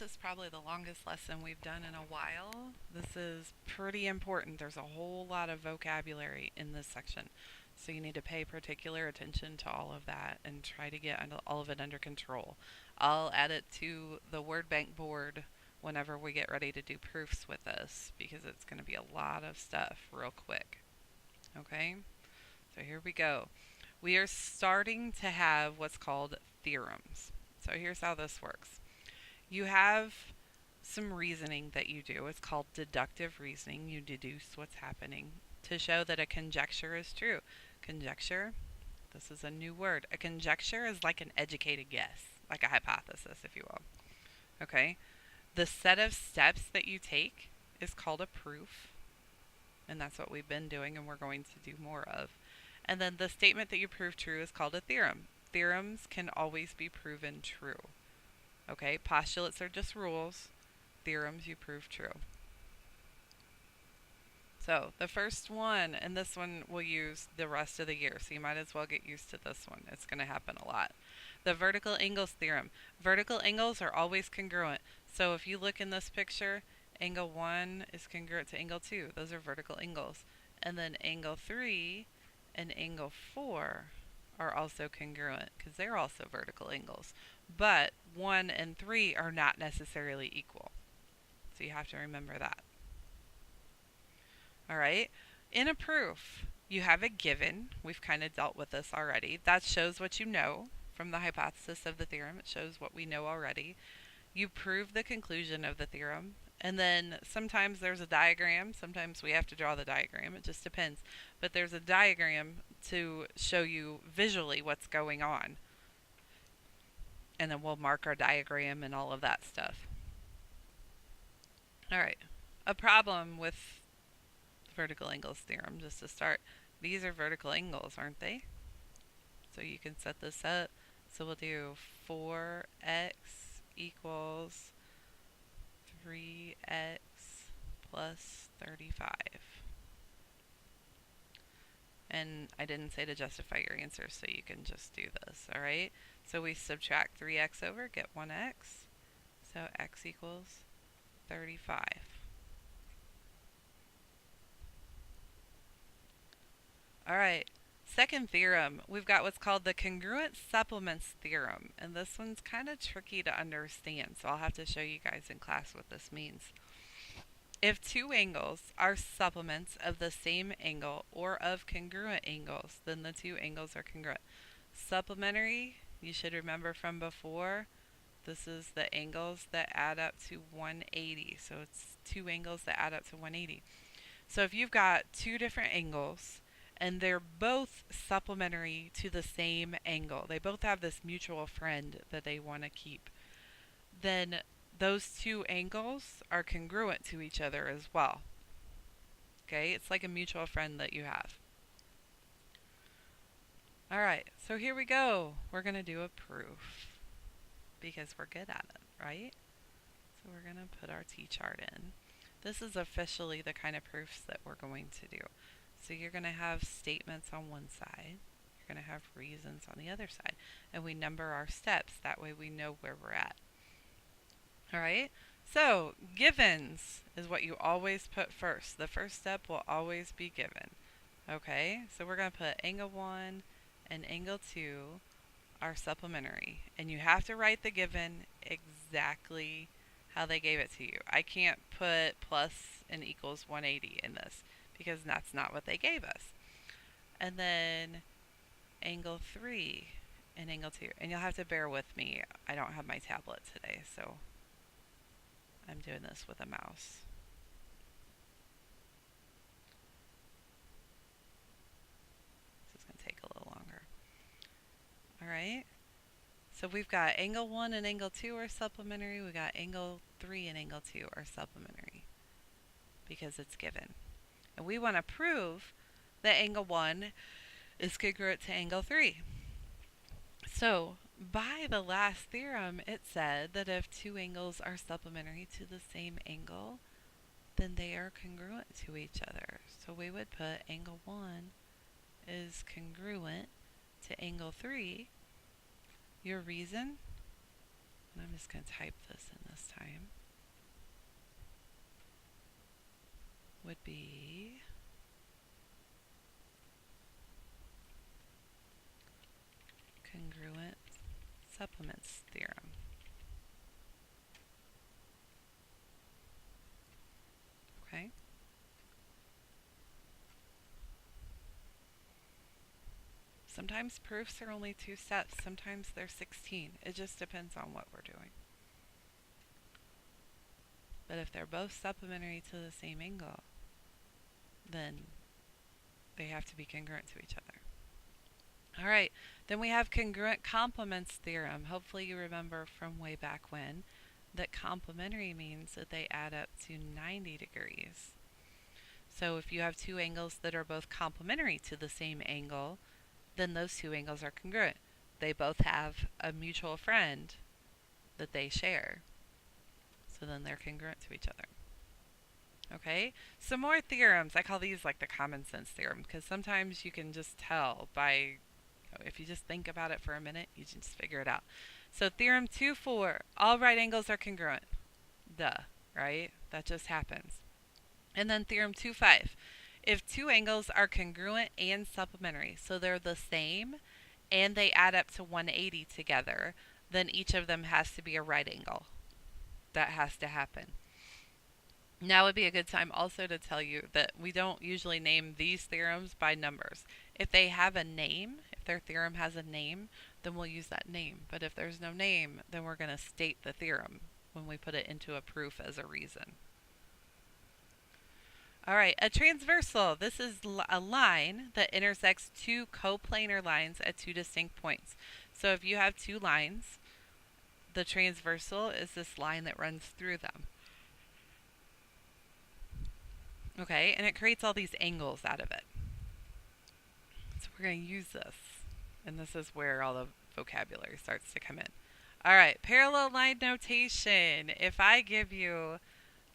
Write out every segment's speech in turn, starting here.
This is probably the longest lesson we've done in a while. This is pretty important. There's a whole lot of vocabulary in this section. So you need to pay particular attention to all of that and try to get all of it under control. I'll add it to the word bank board whenever we get ready to do proofs with this because it's going to be a lot of stuff real quick. Okay? So here we go. We are starting to have what's called theorems. So here's how this works. You have some reasoning that you do. It's called deductive reasoning. You deduce what's happening to show that a conjecture is true. Conjecture, this is a new word. A conjecture is like an educated guess, like a hypothesis, if you will. Okay? The set of steps that you take is called a proof, and that's what we've been doing and we're going to do more of. And then the statement that you prove true is called a theorem. Theorems can always be proven true. Okay, postulates are just rules. Theorems you prove true. So the first one, and this one we'll use the rest of the year, so you might as well get used to this one. It's going to happen a lot. The vertical angles theorem. Vertical angles are always congruent. So if you look in this picture, angle 1 is congruent to angle 2. Those are vertical angles. And then angle 3 and angle 4 are also congruent because they're also vertical angles. But 1 and 3 are not necessarily equal. So you have to remember that. All right. In a proof, you have a given. We've kind of dealt with this already. That shows what you know from the hypothesis of the theorem. It shows what we know already. You prove the conclusion of the theorem. And then sometimes there's a diagram. Sometimes we have to draw the diagram. It just depends. But there's a diagram to show you visually what's going on. And then we'll mark our diagram and all of that stuff. All right. A problem with vertical angles theorem, just to start. These are vertical angles, aren't they? So you can set this up. So we'll do 4x equals 3x plus 35. And I didn't say to justify your answer, so you can just do this, alright? So we subtract 3x over, get 1x. So x equals 35. Alright, second theorem, we've got what's called the congruent supplements theorem. And this one's kind of tricky to understand, so I'll have to show you guys in class what this means. If two angles are supplements of the same angle or of congruent angles, then the two angles are congruent. Supplementary, you should remember from before, this is the angles that add up to 180. So it's two angles that add up to 180. So if you've got two different angles and they're both supplementary to the same angle, they both have this mutual friend that they want to keep, then those two angles are congruent to each other as well. Okay, it's like a mutual friend that you have. Alright, so here we go. We're going to do a proof because we're good at it, right? So we're going to put our t-chart in. This is officially the kind of proofs that we're going to do. So you're going to have statements on one side. You're going to have reasons on the other side. And we number our steps. That way we know where we're at. Alright, so givens is what you always put first. The first step will always be given. Okay, so we're going to put angle 1 and angle 2 are supplementary. And you have to write the given exactly how they gave it to you. I can't put plus and equals 180 in this because that's not what they gave us. And then angle 3 and angle 2. And you'll have to bear with me. I don't have my tablet today, so I'm doing this with a mouse. This is going to take a little longer. Alright, so we've got angle 1 and angle 2 are supplementary. We've got angle 3 and angle 2 are supplementary because it's given. And we want to prove that angle 1 is congruent to angle 3. So by the last theorem, it said that if two angles are supplementary to the same angle, then they are congruent to each other. So we would put angle 1 is congruent to angle 3. Your reason, and I'm just going to type this in this time. be congruent supplements theorem. Okay? Sometimes proofs are only 2 steps, sometimes they're 16. It just depends on what we're doing. But if they're both supplementary to the same angle, then they have to be congruent to each other. All right, then we have congruent complements theorem. Hopefully you remember from way back when that complementary means that they add up to 90 degrees. So if you have two angles that are both complementary to the same angle, then those two angles are congruent. They both have a mutual friend that they share. So then they're congruent to each other. Okay, some more theorems. I call these like the common sense theorem because sometimes you can just tell by, if you just think about it for a minute, you just figure it out. So theorem 2.4, all right angles are congruent. Duh, right? That just happens. And then theorem 2.5, if two angles are congruent and supplementary, so they're the same and they add up to 180 together, then each of them has to be a right angle. That has to happen. Now would be a good time also to tell you that we don't usually name these theorems by numbers. If they have a name, if their theorem has a name, then we'll use that name. But if there's no name, then we're going to state the theorem when we put it into a proof as a reason. All right, a transversal. This is a line that intersects two coplanar lines at two distinct points. So if you have two lines, the transversal is this line that runs through them. Okay, and it creates all these angles out of it. So we're going to use this, and this is where all the vocabulary starts to come in. All right, parallel line notation. If I give you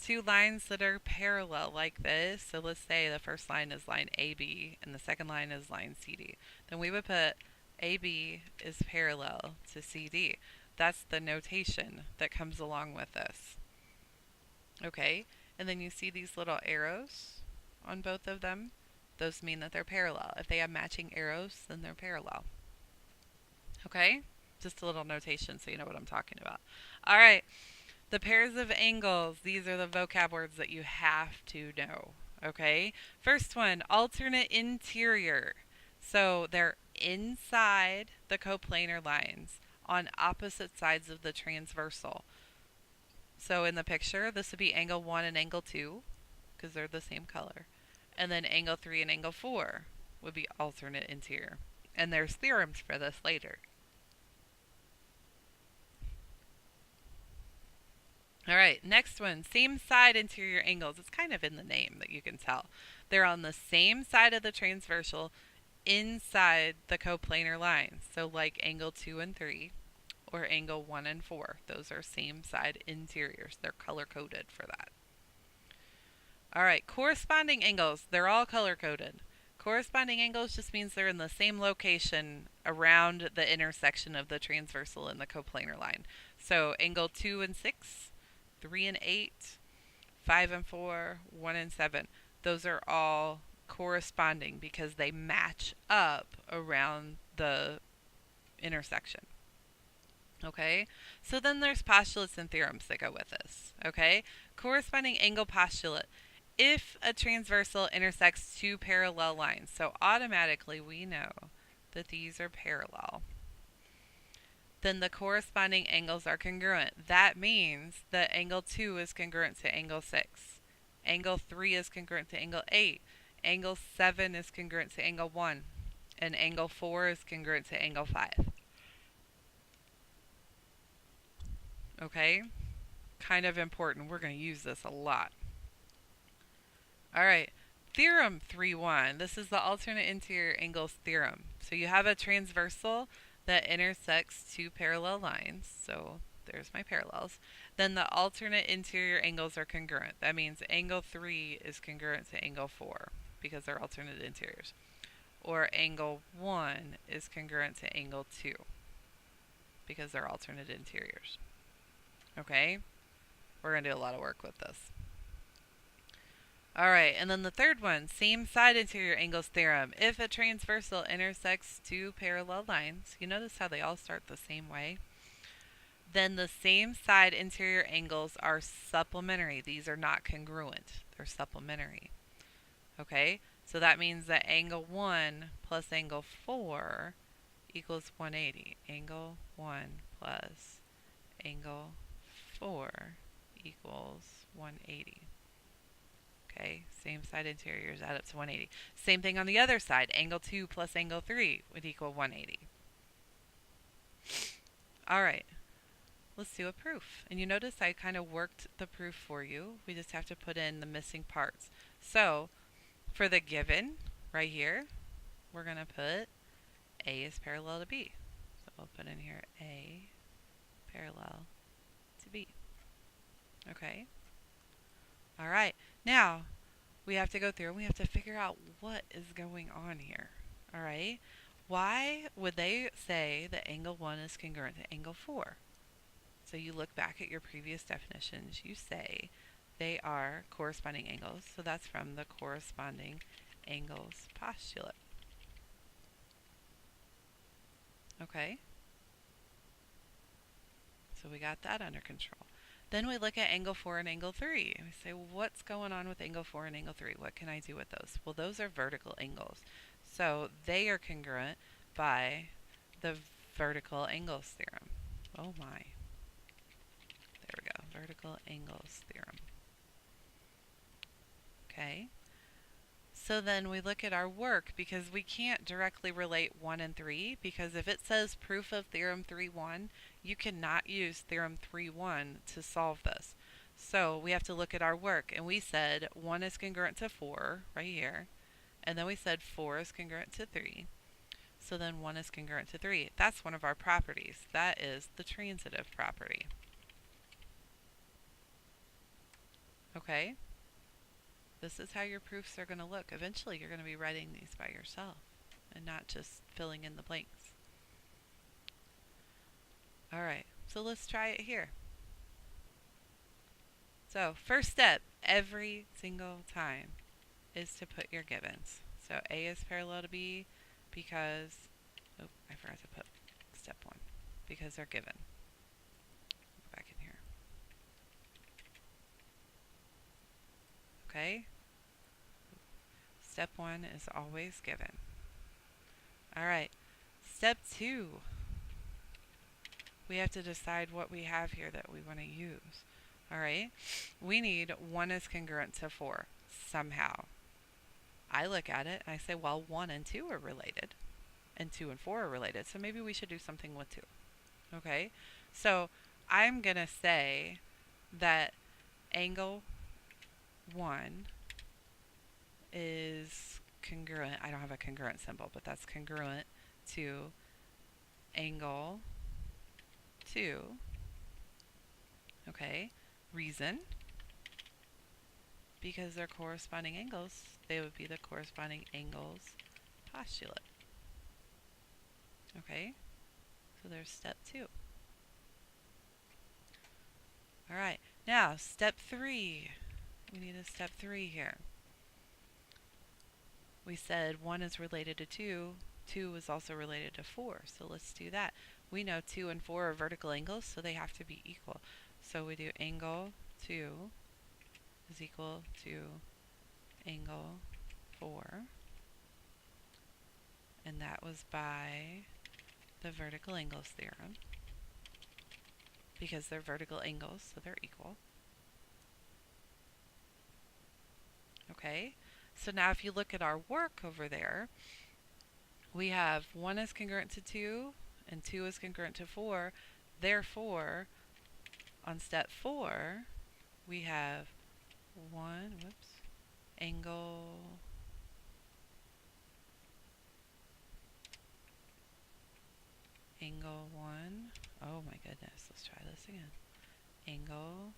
two lines that are parallel like this, so let's say the first line is line AB and the second line is line CD, then we would put AB is parallel to CD. That's the notation that comes along with this. Okay, and then you see these little arrows on both of them. Those mean that they're parallel. If they have matching arrows, then they're parallel. Okay, just a little notation so you know what I'm talking about. All right. The pairs of angles, these are the vocab words that you have to know, okay? First one, alternate interior. So they're inside the coplanar lines on opposite sides of the transversal. So in the picture, this would be angle 1 and angle 2 because they're the same color. And then angle 3 and angle 4 would be alternate interior. And there's theorems for this later. All right, next one, same side interior angles. It's kind of in the name that you can tell. They're on the same side of the transversal inside the coplanar lines. So like angle 2 and 3 or angle 1 and 4. Those are same side interiors. They're color coded for that. All right, corresponding angles. They're all color coded. Corresponding angles just means they're in the same location around the intersection of the transversal and the coplanar line. So angle 2 and 6, 3 and 8, 5 and 4, 1 and 7. Those are all corresponding because they match up around the intersection. Okay, so then there's postulates and theorems that go with this. Okay, corresponding angle postulate. If a transversal intersects two parallel lines, so automatically we know that these are parallel, then the corresponding angles are congruent. That means that angle 2 is congruent to angle 6. Angle 3 is congruent to angle 8. Angle 7 is congruent to angle 1. And angle 4 is congruent to angle 5. Okay? Kind of important. We're going to use this a lot. All right. Theorem 3.1. This is the alternate interior angles theorem. So you have a transversal that intersects two parallel lines. So there's my parallels. Then the alternate interior angles are congruent. That means angle 3 is congruent to angle 4 because they're alternate interiors. Or angle 1 is congruent to angle 2 because they're alternate interiors. Okay? We're going to do a lot of work with this. All right, and then the third one, same side interior angles theorem. If a transversal intersects two parallel lines, you notice how they all start the same way? Then the same side interior angles are supplementary. These are not congruent. They're supplementary. Okay? So that means that angle 1 plus angle 4 equals 180. Angle 1 plus angle 4 equals 180. Okay, same side interiors add up to 180. Same thing on the other side. Angle 2 plus angle 3 would equal 180. All right, let's do a proof. And you notice I kind of worked the proof for you. We just have to put in the missing parts. So for the given right here, we're going to put A is parallel to B. So we'll put in here A parallel to B. Okay. All right. Now we have to go through and we have to figure out what is going on here. All right. Why would they say that angle 1 is congruent to angle 4? So you look back at your previous definitions, you say they are corresponding angles. So that's from the corresponding angles postulate. Okay? So we got that under control. Then we look at angle 4 and angle 3. We say, well, what's going on with angle 4 and angle 3? What can I do with those? Well, those are vertical angles. So they are congruent by the vertical angles theorem. Oh my. There we go. Vertical angles theorem. Okay. So then we look at our work because we can't directly relate 1 and 3 because if it says proof of theorem 3.1, you cannot use theorem 3.1 to solve this. So we have to look at our work and we said 1 is congruent to 4 right here and then we said 4 is congruent to 3. So then 1 is congruent to 3. That's one of our properties. That is the transitive property. Okay? This is how your proofs are going to look. Eventually you're going to be writing these by yourself and not just filling in the blanks. Alright, so let's try it here. So first step, every single time, is to put your givens. So A is parallel to B because, oh, I forgot to put step 1, because they're given. Go back in here. Okay? Step 1 is always given. Alright, step 2. We have to decide what we have here that we want to use. Alright, we need 1 is congruent to 4 somehow. I look at it and I say, well, 1 and 2 are related, and 2 and 4 are related, so maybe we should do something with 2. Okay, so I'm going to say that angle 1 is congruent. I don't have a congruent symbol, but that's congruent to angle 2. Okay, reason, because they're corresponding angles, they would be the corresponding angles postulate. Okay, so there's step 2. Alright, now step 3. We need a step 3 here. We said 1 is related to 2, 2 is also related to 4, so let's do that. We know 2 and 4 are vertical angles, so they have to be equal. So we do angle 2 is equal to angle 4, and that was by the vertical angles theorem, because they're vertical angles, so they're equal. Okay, so now if you look at our work over there, we have 1 is congruent to 2 and 2 is congruent to 4. Therefore, on step 4, we have 1, angle 1. Oh my goodness, let's try this again. Angle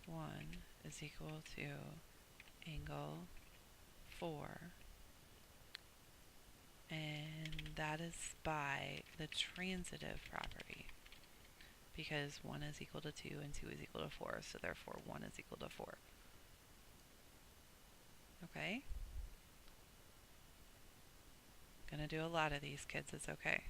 1 is equal to angle 4, and that is by the transitive property, because 1 is equal to 2 and 2 is equal to 4, so therefore 1 is equal to 4. Okay? Gonna do a lot of these, kids. It's okay.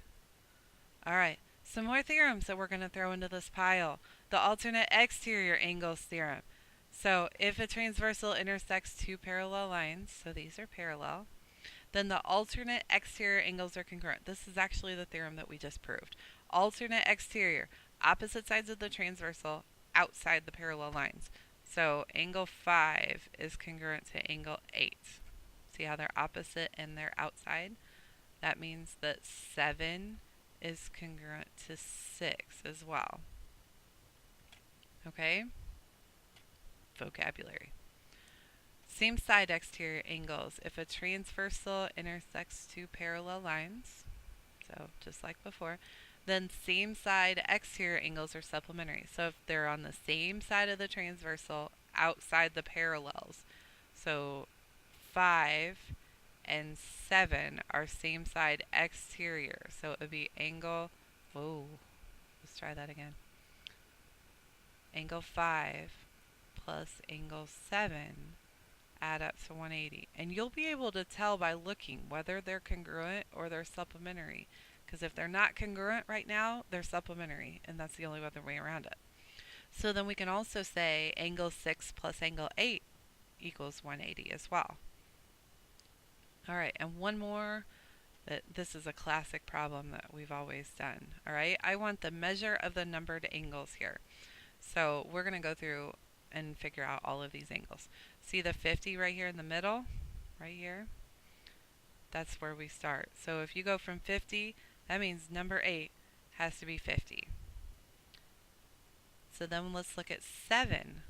All right. Some more theorems that we're going to throw into this pile. The alternate exterior angles theorem. So if a transversal intersects two parallel lines, so these are parallel, then the alternate exterior angles are congruent. This is actually the theorem that we just proved. Alternate exterior, opposite sides of the transversal, outside the parallel lines. So angle 5 is congruent to angle 8. See how they're opposite and they're outside? That means that 7 is congruent to 6 as well. Okay? Vocabulary. Same side exterior angles. If a transversal intersects two parallel lines, so just like before, then same side exterior angles are supplementary. So if they're on the same side of the transversal outside the parallels, so 5 and 7 are same side exterior. So it would be angle, whoa, let's try that again. Angle 5 plus angle 7 add up to 180. And you'll be able to tell by looking whether they're congruent or they're supplementary. Because if they're not congruent right now, they're supplementary, and that's the only other way around it. So then we can also say angle 6 plus angle 8 equals 180 as well. All right, and one more. This is a classic problem that we've always done. All right, I want the measure of the numbered angles here. So we're going to go through and figure out all of these angles. See the 50 right here in the middle? Right here? That's where we start. So if you go from 50, that means number 8 has to be 50. So then let's look at 7.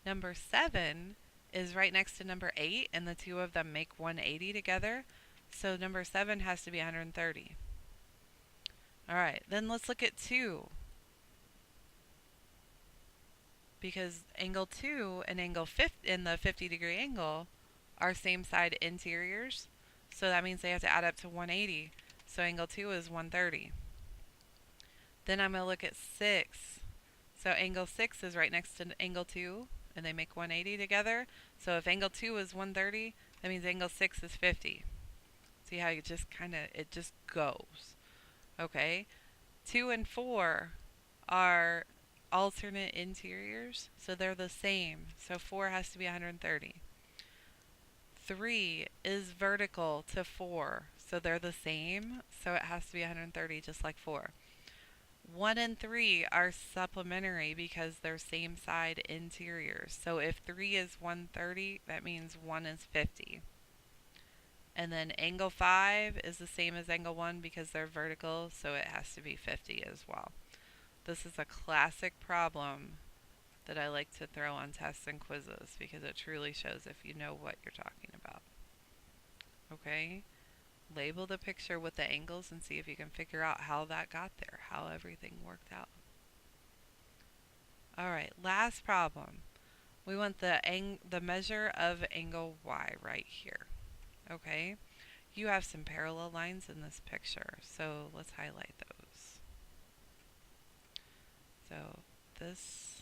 Number 7 is right next to number 8, and the two of them make 180 together. So number 7 has to be 130. All right, then let's look at 2. Because angle 2 and angle 50 in the 50-degree angle are same side interiors. So that means they have to add up to 180. So angle 2 is 130. Then I'm going to look at 6. So angle 6 is right next to angle 2, and they make 180 together. So if angle 2 is 130, that means angle 6 is 50. See how it just goes. Okay? 2 and 4 are alternate interiors, so they're the same. So 4 has to be 130. 3 is vertical to 4, so they're the same, so it has to be 130 just like 4. 1 and 3 are supplementary because they're same side interiors. So if 3 is 130, that means 1 is 50. And then angle 5 is the same as angle 1 because they're vertical, so it has to be 50 as well. This is a classic problem that I like to throw on tests and quizzes because it truly shows if you know what you're talking about. Okay? Label the picture with the angles and see if you can figure out how that got there, how everything worked out. Alright, last problem. We want the measure of angle y right here. Okay? You have some parallel lines in this picture, so let's highlight those. So this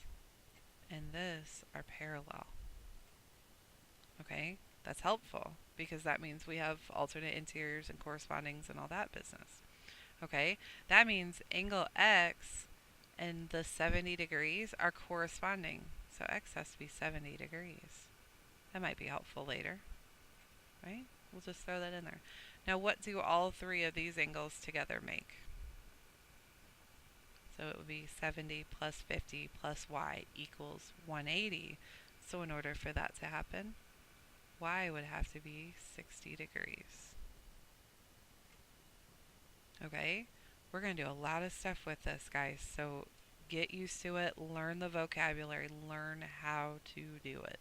and this are parallel. Okay? That's helpful because that means we have alternate interiors and correspondings and all that business. Okay? That means angle x and the 70 degrees are corresponding. So x has to be 70 degrees. That might be helpful later. Right? We'll just throw that in there. Now what do all three of these angles together make? So it would be 70 plus 50 plus y equals 180. So in order for that to happen, y would have to be 60 degrees. Okay? We're going to do a lot of stuff with this, guys. So get used to it, learn the vocabulary, learn how to do it.